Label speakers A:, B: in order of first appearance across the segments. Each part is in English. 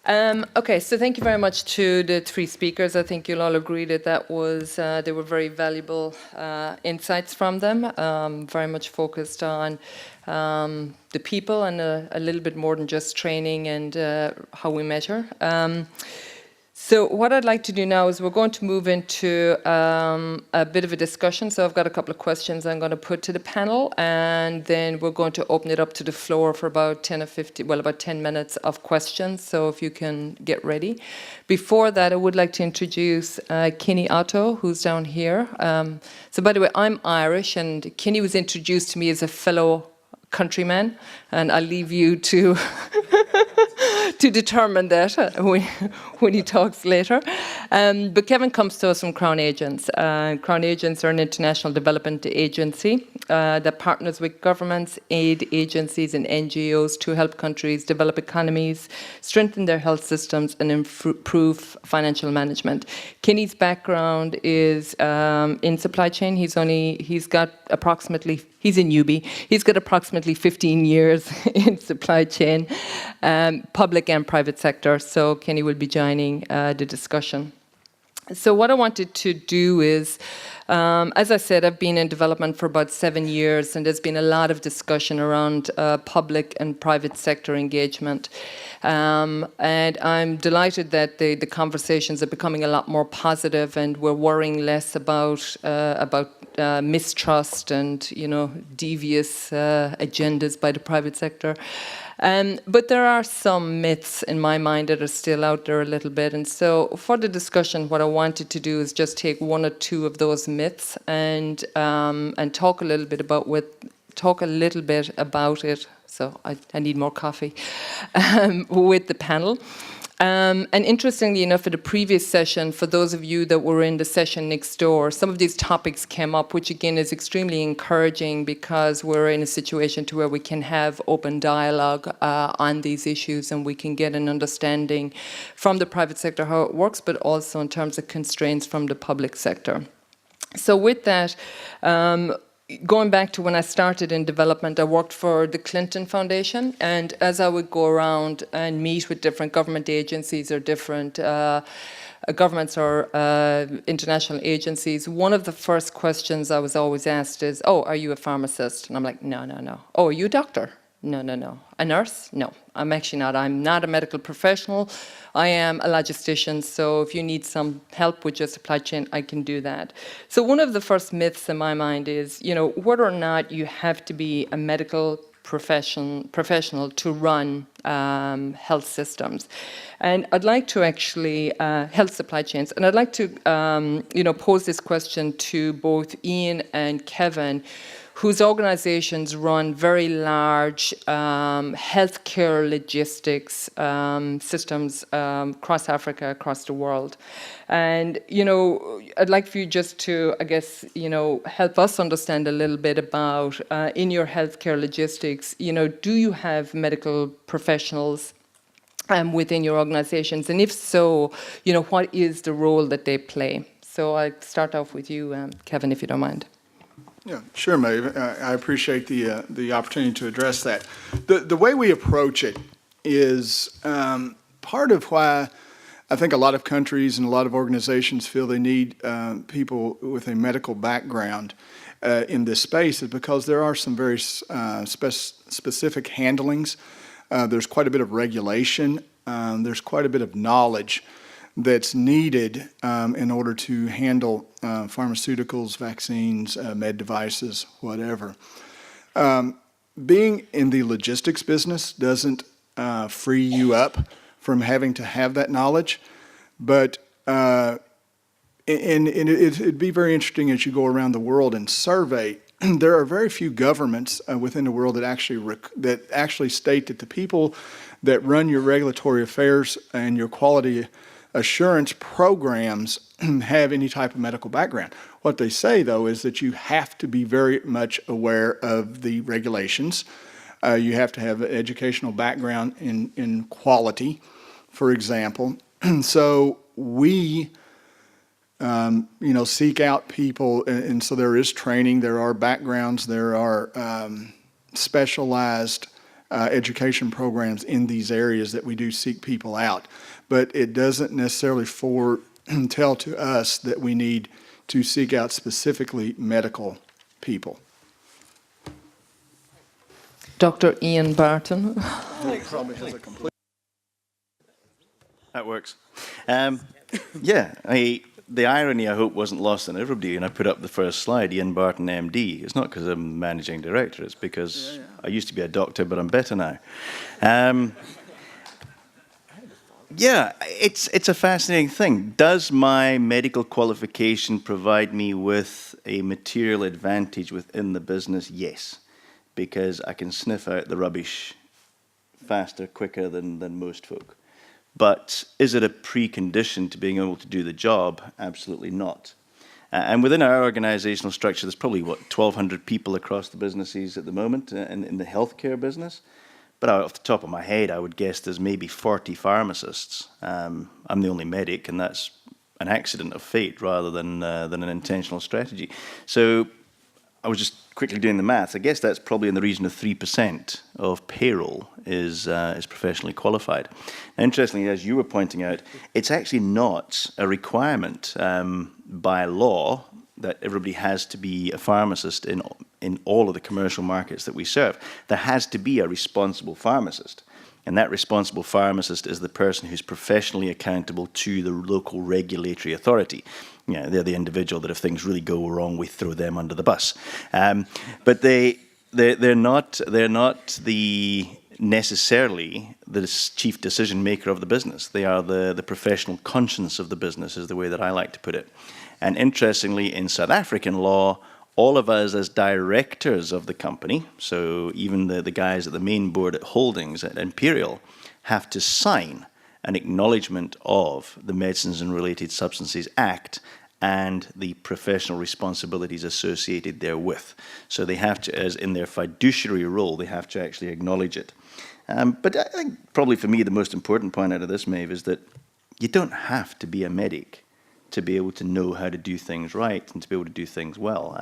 A: Okay, so thank you very much to the three speakers. I think you'll all agree that they were very valuable insights from them, very much focused on the people and a little bit more than just training and how we measure. So what I'd like to do now is we're going to move into a bit of a discussion. So I've got a couple of questions I'm going to put to the panel, and then we're going to open it up to the floor for about 10 or 15, well, about 10 minutes of questions. So if you can get ready. Before that, I would like to introduce Kinney Otto, who's down here. So by the way, I'm Irish, and Kinney was introduced to me as a fellow countryman, and I'll leave you to to determine that when he talks later. But Kevin comes to us from Crown Agents. Crown Agents are an international development agency that partners with governments, aid agencies and NGOs to help countries develop economies, strengthen their health systems and improve financial management. Kinney's background is in supply chain. He's a newbie. He's got approximately 15 years in supply chain, public and private sector. So Kenny will be joining the discussion. So what I wanted to do is, as I said, I've been in development for about 7 years, and there's been a lot of discussion around public and private sector engagement. And I'm delighted that the conversations are becoming a lot more positive, and we're worrying less about mistrust and, devious agendas by the private sector. But there are some myths in my mind that are still out there a little bit. And so for the discussion, what I wanted to do is just take one or two of those myths and talk a little bit about it. So I need more coffee with the panel. And interestingly enough, at the previous session, for those of you that were in the session next door, some of these topics came up, which again is extremely encouraging because we're in a situation to where we can have open dialogue on these issues, and we can get an understanding from the private sector how it works, but also in terms of constraints from the public sector. So with that, going back to when I started in development, I worked for the Clinton Foundation, and as I would go around and meet with different government agencies or different governments or international agencies, one of the first questions I was always asked is, "Oh, are you a pharmacist?" And I'm like, "No, no, no." "Oh, are you a doctor?" "No, no, no." "A nurse?" "No, I'm actually not. I'm not a medical professional. I am a logistician, so if you need some help with your supply chain, I can do that." So one of the first myths in my mind is, whether or not you have to be a medical professional to run health systems. And I'd like to actually, health supply chains, and I'd like to, pose this question to both Ian and Kevin, whose organizations run very large healthcare logistics systems across Africa, across the world. And, I'd like for you just to, I guess, help us understand a little bit about, in your healthcare logistics, do you have medical professionals within your organizations? And if so, what is the role that they play? So I'll start off with you, Kevin, if you don't mind.
B: Yeah, sure, Maeve. I appreciate the opportunity to address that. The way we approach it is part of why I think a lot of countries and a lot of organizations feel they need people with a medical background in this space is because there are some very specific handlings. There's quite a bit of regulation. There's quite a bit of knowledge that's needed in order to handle pharmaceuticals, vaccines, med devices, whatever. Being in the logistics business doesn't free you up from having to have that knowledge, but it'd be very interesting as you go around the world and survey. There are very few governments within the world that actually state that the people that run your regulatory affairs and your quality assurance programs have any type of medical background. What they say, though, is that you have to be very much aware of the regulations. You have to have an educational background in quality, for example. So we, seek out people, and so there is training, there are backgrounds, there are specialized education programs in these areas that we do seek people out. But it doesn't necessarily tell to us that we need to seek out specifically medical people.
A: Dr. Ian Barton.
B: Probably has a complete.
C: That works. Yeah, the irony, I hope, wasn't lost on everybody, and I put up the first slide, Ian Barton, MD. It's not because I'm managing director, it's because I used to be a doctor, but I'm better now. Yeah, it's a fascinating thing. Does my medical qualification provide me with a material advantage within the business? Yes, because I can sniff out the rubbish faster, quicker than most folk. But is it a precondition to being able to do the job? Absolutely not. And within our organizational structure, there's probably, 1,200 people across the businesses at the moment in the healthcare business. But off the top of my head, I would guess there's maybe 40 pharmacists. I'm the only medic, and that's an accident of fate rather than an intentional strategy. So I was just quickly doing the math. I guess that's probably in the region of 3% of payroll is professionally qualified. Now, interestingly, as you were pointing out, it's actually not a requirement by law that everybody has to be a pharmacist in all of the commercial markets that we serve. There has to be a responsible pharmacist. And that responsible pharmacist is the person who's professionally accountable to the local regulatory authority. You know, they're the individual that if things really go wrong, we throw them under the bus. But they're not necessarily the chief decision maker of the business. They are the professional conscience of the business, is the way that I like to put it. And interestingly, in South African law, all of us as directors of the company, so even the guys at the main board at Holdings, at Imperial, have to sign an acknowledgement of the Medicines and Related Substances Act and the professional responsibilities associated therewith. So they have to, as in their fiduciary role, they have to actually acknowledge it. But I think probably for me the most important point out of this, Maeve, is that you don't have to be a medic to be able to know how to do things right and to be able to do things well.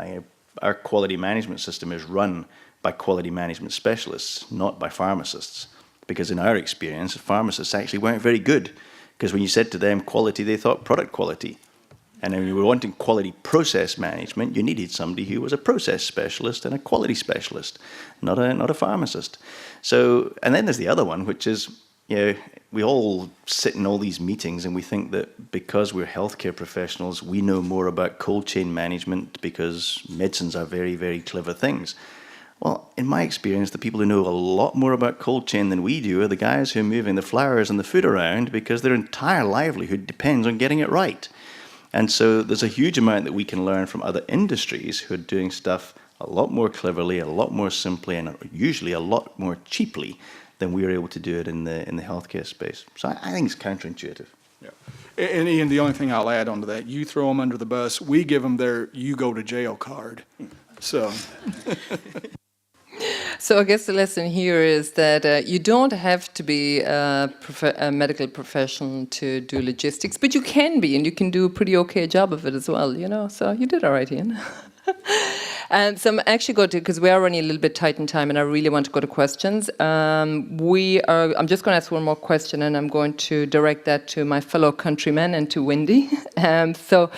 C: Our quality management system is run by quality management specialists, not by pharmacists. Because in our experience, pharmacists actually weren't very good. Because when you said to them quality, they thought product quality. And when you were wanting quality process management, you needed somebody who was a process specialist and a quality specialist, not a pharmacist. So, and then there's the other one, which is, you know, we all sit in all these meetings and we think that because we're healthcare professionals, we know more about cold chain management because medicines are very, very clever things. Well, in my experience, the people who know a lot more about cold chain than we do are the guys who are moving the flowers and the food around because their entire livelihood depends on getting it right. And so there's a huge amount that we can learn from other industries who are doing stuff a lot more cleverly, a lot more simply, and usually a lot more cheaply than we were able to do it in the healthcare space. So I think it's counterintuitive.
B: Yeah. And Ian, the only thing I'll add onto that, you throw them under the bus, we give them their you go to jail card. So.
A: So I guess the lesson here is that you don't have to be a medical professional to do logistics, but you can be, and you can do a pretty okay job of it as well, you know. So you did all right, Ian. So I'm actually going to, because we are running a little bit tight in time, and I really want to go to questions. I'm just going to ask one more question, and I'm going to direct that to my fellow countrymen and to Wendy. So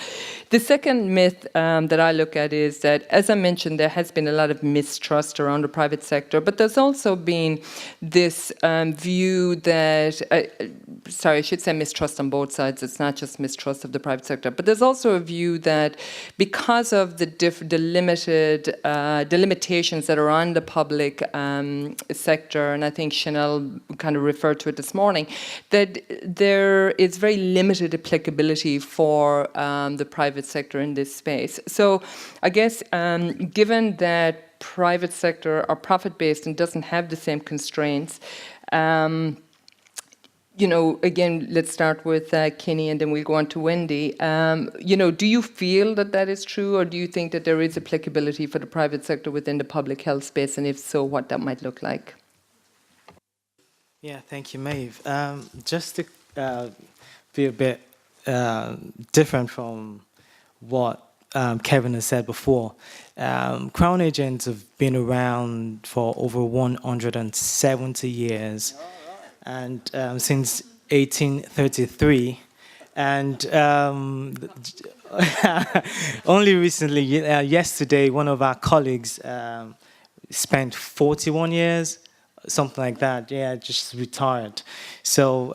A: the second myth that I look at is that, as I mentioned, there has been a lot of mistrust around the private sector, but there's also been this view that, I should say mistrust on both sides. It's not just mistrust of the private sector, but there's also a view that because of the limitations that are on the public sector, and I think Chanel kind of referred to it this morning, that there is very limited applicability for the private sector in this space. So I guess given that private sector are profit-based and doesn't have the same constraints, you know, again, let's start with Kenny and then we'll go on to Wendy. You know, do you feel that that is true, or do you think that there is applicability for the private sector within the public health space, and if so, what that might look like?
D: Yeah, thank you, Maeve. Just to be a bit different from what Kevin has said before, Crown agents have been around for over 170 years, and since 1833. And only recently, yesterday, one of our colleagues spent 41 years, something like that. Yeah, just retired. So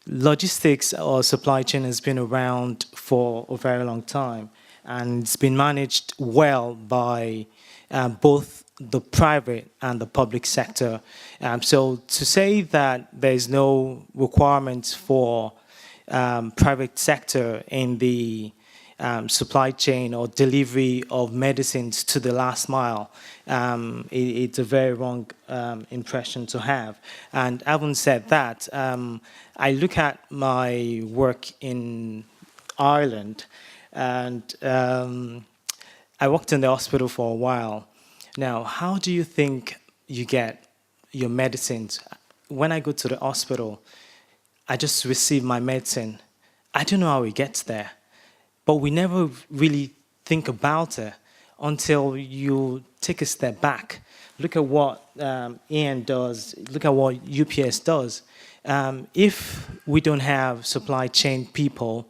D: logistics or supply chain has been around for a very long time, and it's been managed well by both the private and the public sector. So to say that there's no requirements for private sector in the supply chain or delivery of medicines to the last mile, it's a very wrong impression to have. And having said that, I look at my work in Ireland, and I worked in the hospital for a while. Now, how do you think you get your medicines? When I go to the hospital, I just receive my medicine. I don't know how it gets there, but we never really think about it until you take a step back. Look at what Ian does. Look at what UPS does. If we don't have supply chain people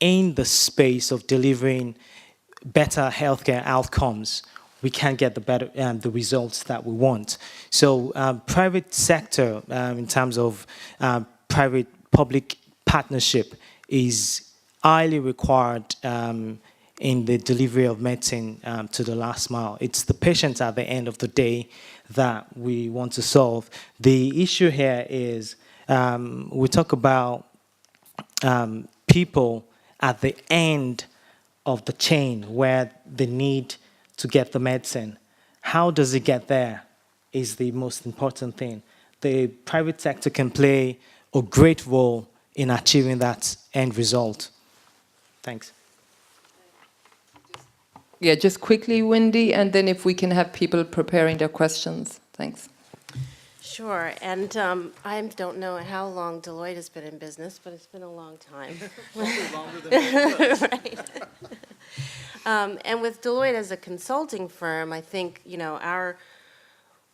D: in the space of delivering better healthcare outcomes, we can't get the results that we want. So private sector, in terms of private-public partnership, is highly required in the delivery of medicine to the last mile. It's the patients at the end of the day that we want to solve. The issue here is we talk about people at the end of the chain where they need to get the medicine. How does it get there is the most important thing. The private sector can play a great role in achieving that end result. Thanks.
A: Yeah, just quickly, Wendy, and then if we can have people preparing their questions. Thanks.
E: Sure, and I don't know how long Deloitte has been in business, but it's been a long time.
B: Probably longer than
E: Right. And with Deloitte as a consulting firm, I think,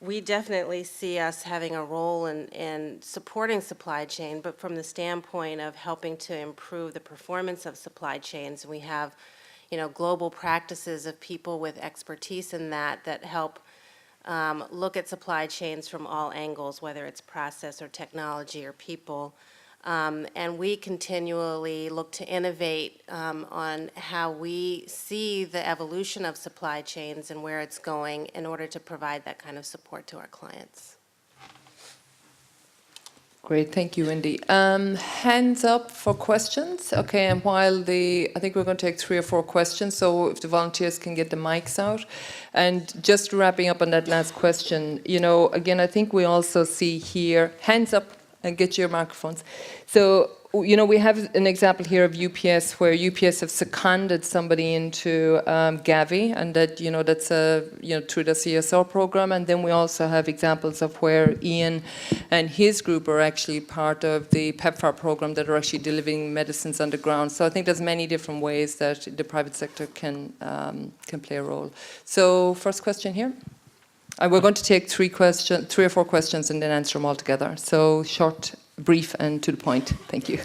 E: we definitely see us having a role in supporting supply chain, but from the standpoint of helping to improve the performance of supply chains. We have, global practices of people with expertise in that help look at supply chains from all angles, whether it's process or technology or people. And we continually look to innovate on how we see the evolution of supply chains and where it's going in order to provide that kind of support to our clients.
A: Great, thank you, Wendy. Hands up for questions. Okay, and I think we're going to take 3 or 4 questions, so if the volunteers can get the mics out. And just wrapping up on that last question, again, I think we also see here, hands up and get your microphones. So, we have an example here of UPS where UPS have seconded somebody into Gavi, and that's through the CSR program. And then we also have examples of where Ian and his group are actually part of the PEPFAR program that are actually delivering medicines on the ground. So I think there's many different ways that the private sector can play a role. So first question here. We're going to take 3 or 4 questions and then answer them all together. So short, brief, and to the point. Thank you.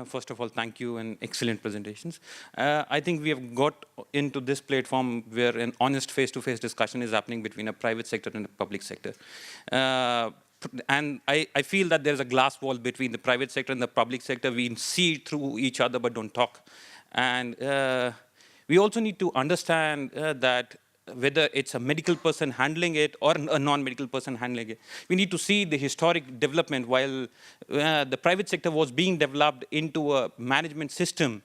F: First of all, thank you and excellent presentations. I think we have got into this platform where an honest face-to-face discussion is happening between a private sector and a public sector. And I feel that there's a glass wall between the private sector and the public sector. We see through each other but don't talk. And we also need to understand that whether it's a medical person handling it or a non-medical person handling it. We need to see the historic development. While the private sector was being developed into a management system,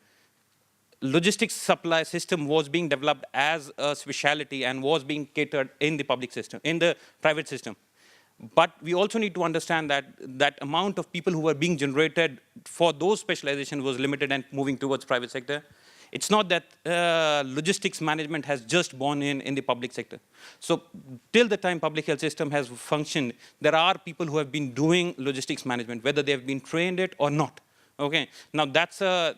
F: logistics supply system was being developed as a specialty and was being catered in the public system, in the private system. But we also need to understand that that amount of people who were being generated for those specializations was limited and moving towards private sector. It's not that logistics management has just born in the public sector. So till the time public health system has functioned, there are people who have been doing logistics management, whether they have been trained it or not. Okay, now that's a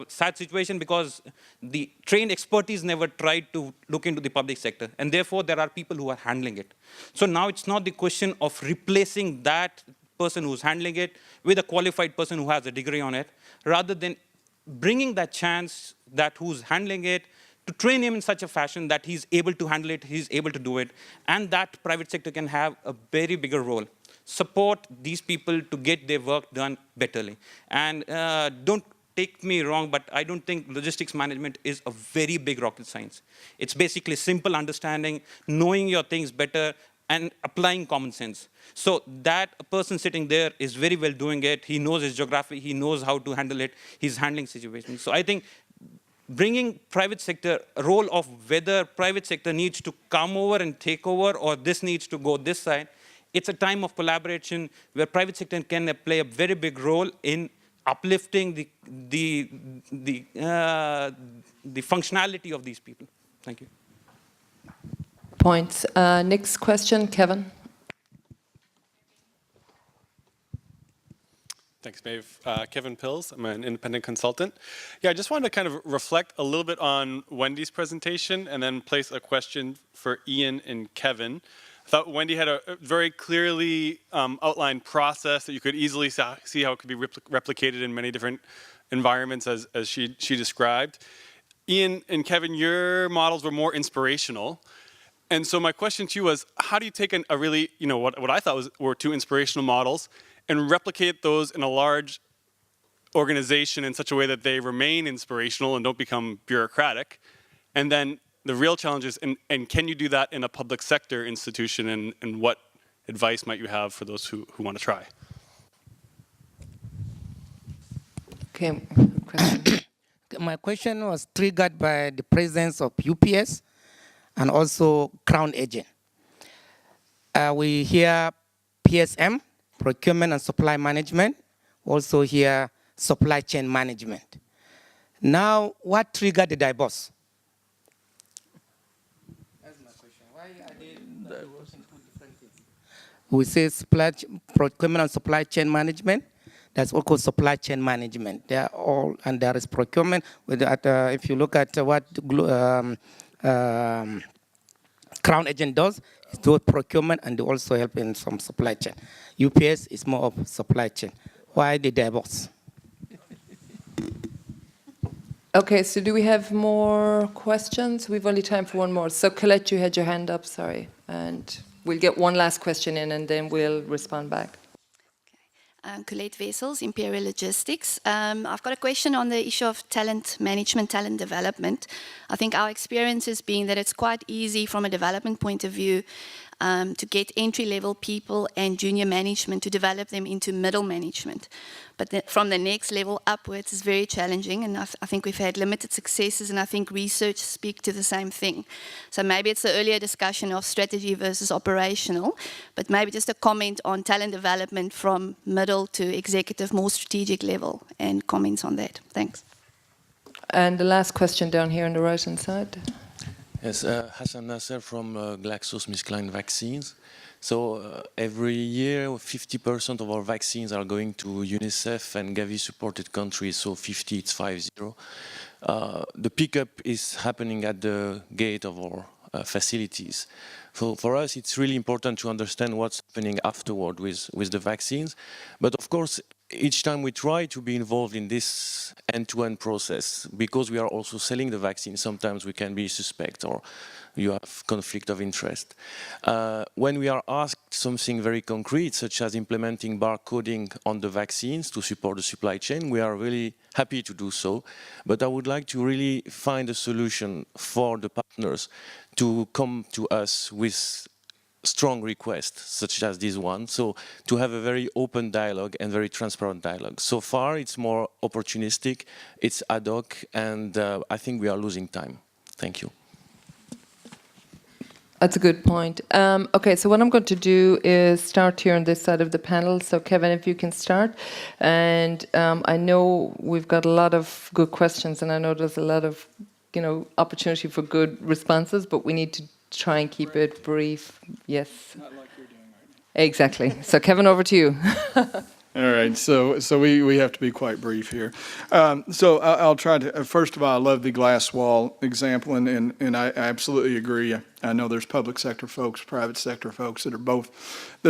F: sad situation because the trained expertise never tried to look into the public sector, and therefore there are people who are handling it. So now it's not the question of replacing that person who's handling it with a qualified person who has a degree on it, rather than bringing that chance that who's handling it to train him in such a fashion that he's able to handle it, he's able to do it, and that private sector can have a very bigger role. Support these people to get their work done betterly. And don't take me wrong, but I don't think logistics management is a very big rocket science. It's basically simple understanding, knowing your things better, and applying common sense. So that person sitting there is very well doing it. He knows his geography, he knows how to handle it, he's handling situations. So I think bringing private sector, a role of whether private sector needs to come over and take over or this needs to go this side, it's a time of collaboration where private sector can play a very big role in uplifting the functionality of these people. Thank you.
A: Points. Next question, Kevin.
G: Thanks, Maeve. Kevin Pills, I'm an independent consultant. Yeah, I just wanted to kind of reflect a little bit on Wendy's presentation and then place a question for Ian and Kevin. I thought Wendy had a very clearly outlined process that you could easily see how it could be replicated in many different environments as she described. Ian and Kevin, your models were more inspirational. And so my question to you was, how do you take a really, what I thought were two inspirational models and replicate those in a large organization in such a way that they remain inspirational and don't become bureaucratic? And then the real challenge is, and can you do that in a public sector institution, and what advice might you have for those who want to try?
A: Okay, question.
H: My question was triggered by the presence of UPS and also Crown Agent. We hear PSM, Procurement and Supply Management, also hear Supply Chain Management. Now, what triggered the divorce? That's my question. Why are they divorcing two different things? We say Procurement and Supply Chain Management. That's what called supply chain management. They are all, and there is procurement. If you look at what Crown Agent does, it's both procurement and they also help in some supply chain. UPS is more of supply chain. Why the divorce?
A: Okay, so do we have more questions? We've only time for one more. So Colette, you had your hand up, sorry. And we'll get one last question in and then we'll respond back.
I: Colette Wessels, Imperial Logistics. I've got a question on the issue of talent management, talent development. I think our experience has been that it's quite easy from a development point of view to get entry-level people and junior management to develop them into middle management. But from the next level upwards is very challenging, and I think we've had limited successes, and I think research speaks to the same thing. So maybe it's the earlier discussion of strategy versus operational, but maybe just a comment on talent development from middle to executive, more strategic level, and comments on that. Thanks.
A: And the last question down here on the right-hand side.
J: Yes, Hassan Nasser from GlaxoSmithKline Vaccines. So every year, 50% of our vaccines are going to UNICEF and Gavi-supported countries, so 50, it's 50. The pickup is happening at the gate of our facilities. So for us, it's really important to understand what's happening afterward with the vaccines. But of course, each time we try to be involved in this end-to-end process, because we are also selling the vaccine, sometimes we can be suspect or you have conflict of interest. When we are asked something very concrete, such as implementing barcoding on the vaccines to support the supply chain, we are really happy to do so. But I would like to really find a solution for the partners to come to us with strong requests, such as this one, so to have a very open dialogue and very transparent dialogue. So far, it's more opportunistic, it's ad hoc, and I think we are losing time. Thank you.
A: That's a good point. Okay, so what I'm going to do is start here on this side of the panel. So Kevin, if you can start. And I know we've got a lot of good questions, and I know there's a lot of, opportunity for good responses, but we need to try and keep it brief. Yes.
B: Not like you're doing right now.
A: Exactly. So Kevin, over to you.
B: All right, so we have to be quite brief here. So I'll try to, first of all, I love the glass wall example, and I absolutely agree. I know there's public sector folks, private sector folks that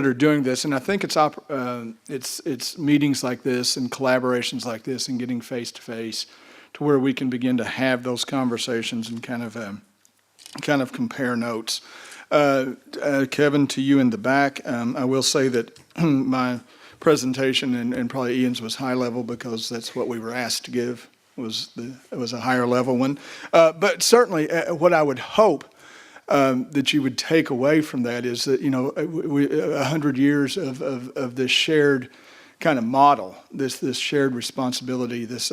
B: are doing this, and I think it's meetings like this and collaborations like this and getting face to face to where we can begin to have those conversations and kind of compare notes. Kevin, to you in the back, I will say that my presentation and probably Ian's was high level because that's what we were asked to give, was a higher level one. But certainly what I would hope that you would take away from that is that, 100 years of this shared kind of model, this shared responsibility, this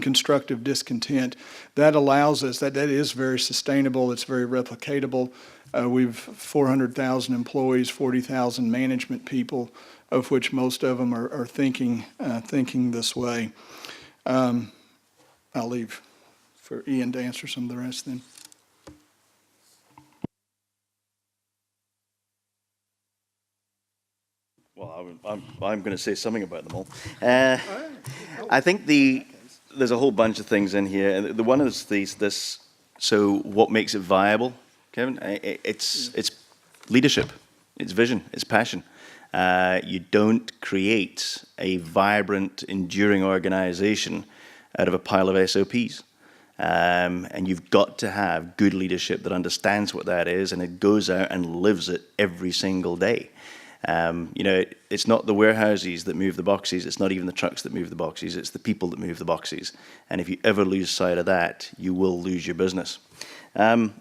B: constructive discontent, that allows us, that is very sustainable, it's very replicatable. We've 400,000 employees, 40,000 management people, of which most of them are thinking this way. I'll leave for Ian to answer some of the rest then.
C: Well, I'm going to say something about them all. I think there's a whole bunch of things in here. The one is this. So what makes it viable, Kevin? It's leadership, it's vision, it's passion. You don't create a vibrant, enduring organization out of a pile of SOPs. And you've got to have good leadership that understands what that is, and it goes out and lives it every single day. It's not the warehouses that move the boxes, it's not even the trucks that move the boxes, it's the people that move the boxes. And if you ever lose sight of that, you will lose your business. The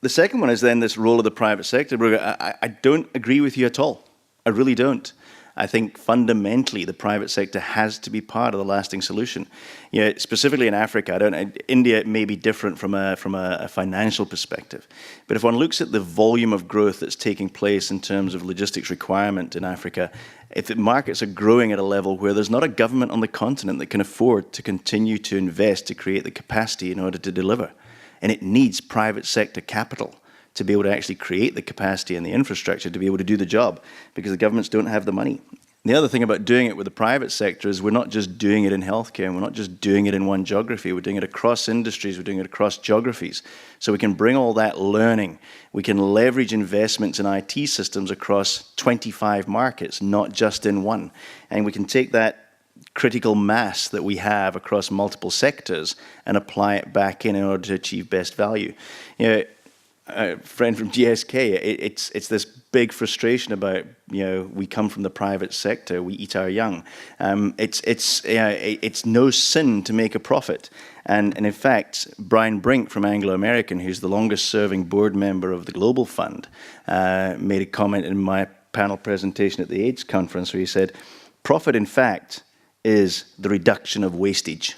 C: second one is then this role of the private sector. I don't agree with you at all. I really don't. I think fundamentally the private sector has to be part of the lasting solution. Specifically in Africa, India may be different from a financial perspective, but if one looks at the volume of growth that's taking place in terms of logistics requirement in Africa, if the markets are growing at a level where there's not a government on the continent that can afford to continue to invest to create the capacity in order to deliver, and it needs private sector capital to be able to actually create the capacity and the infrastructure to be able to do the job, because the governments don't have the money. The other thing about doing it with the private sector is we're not just doing it in healthcare, and we're not just doing it in one geography, we're doing it across industries, we're doing it across geographies. So we can bring all that learning, we can leverage investments in IT systems across 25 markets, not just in one. And we can take that critical mass that we have across multiple sectors and apply it back in order to achieve best value. A friend from GSK, it's this big frustration about, we come from the private sector, we eat our young. It's no sin to make a profit. And in fact, Brian Brink from Anglo American, who's the longest serving board member of the Global Fund, made a comment in my panel presentation at the AIDS conference where he said, profit in fact is the reduction of wastage.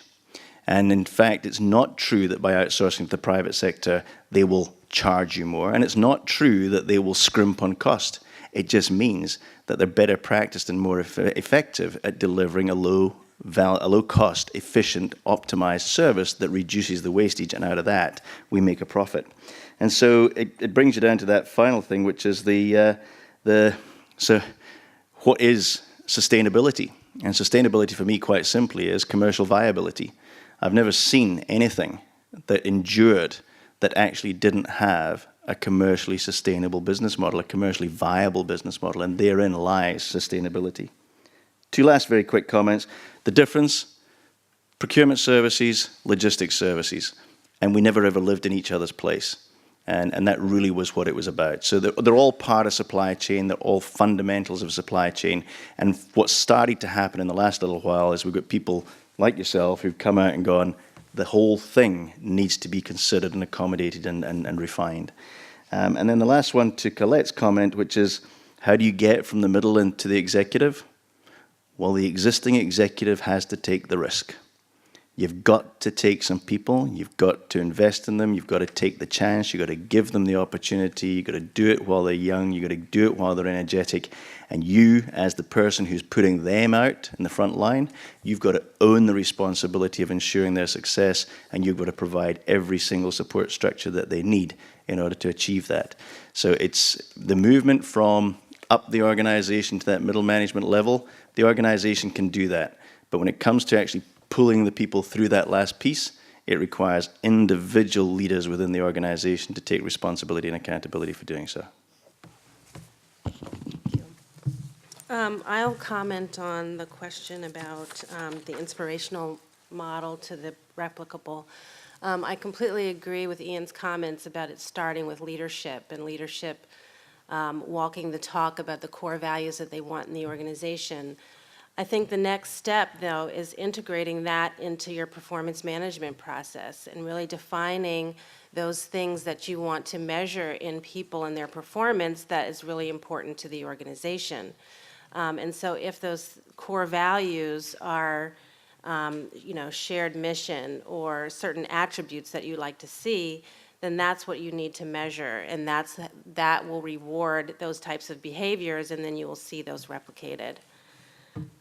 C: And in fact, it's not true that by outsourcing to the private sector, they will charge you more. And it's not true that they will scrimp on cost. It just means that they're better practiced and more effective at delivering a low-cost, efficient, optimized service that reduces the wastage, and out of that, we make a profit. And so it brings you down to that final thing, which is so what is sustainability? And sustainability for me, quite simply, is commercial viability. I've never seen anything that endured that actually didn't have a commercially sustainable business model, a commercially viable business model, and therein lies sustainability. Two last very quick comments. The difference, procurement services, logistics services, and we never ever lived in each other's place. And that really was what it was about. So they're all part of supply chain, they're all fundamentals of supply chain, and what's started to happen in the last little while is we've got people like yourself who've come out and gone, the whole thing needs to be considered and accommodated and refined. And then the last one to Colette's comment, which is, how do you get from the middle into the executive? Well, the existing executive has to take the risk. You've got to take some people, you've got to invest in them, you've got to take the chance, you've got to give them the opportunity, you've got to do it while they're young, you've got to do it while they're energetic, and you, as the person who's putting them out in the front line, you've got to own the responsibility of ensuring their success, and you've got to provide every single support structure that they need in order to achieve that. So it's the movement from up the organization to that middle management level, the organization can do that. But when it comes to actually pulling the people through that last piece, it requires individual leaders within the organization to take responsibility and accountability for doing so.
E: I'll comment on the question about the inspirational model to the replicable. I completely agree with Ian's comments about it starting with leadership and leadership walking the talk about the core values that they want in the organization. I think the next step, though, is integrating that into your performance management process and really defining those things that you want to measure in people and their performance that is really important to the organization. And so if those core values are, shared mission or certain attributes that you like to see, then that's what you need to measure, and that will reward those types of behaviors, and then you will see those replicated.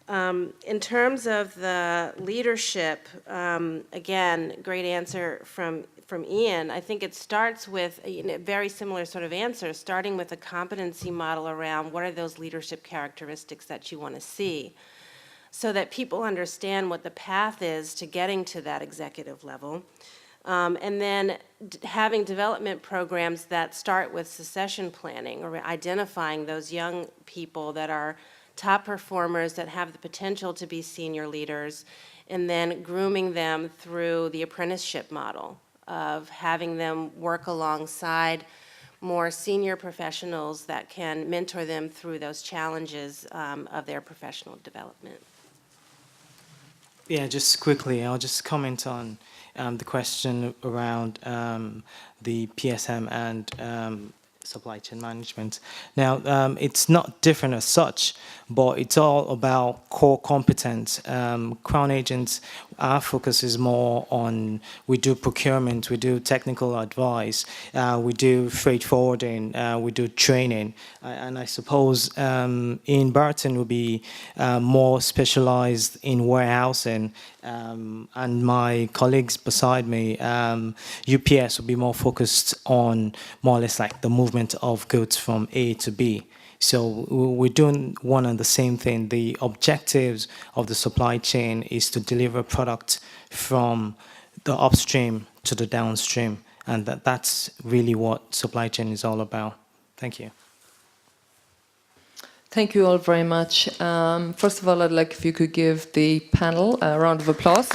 E: In terms of the leadership, again, great answer from Ian. I think it starts with a very similar sort of answer, starting with a competency model around what are those leadership characteristics that you want to see, so that people understand what the path is to getting to that executive level. And then having development programs that start with succession planning or identifying those young people that are top performers that have the potential to be senior leaders, and then grooming them through the apprenticeship model of having them work alongside more senior professionals that can mentor them through those challenges of their professional development.
D: Yeah, just quickly, I'll just comment on the question around the PSM and supply chain management. Now, it's not different as such, but it's all about core competence. Crown agents, our focus is more on, we do procurement, we do technical advice, we do freight forwarding, we do training. And I suppose Ian Barton will be more specialized in warehousing, and my colleagues beside me, UPS will be more focused on more or less like the movement of goods from A to B. So we're doing one and the same thing. The objectives of the supply chain is to deliver product from the upstream to the downstream. And that's really what supply chain is all about. Thank you.
A: Thank you all very much. First of all, I'd like if you could give the panel a round of applause.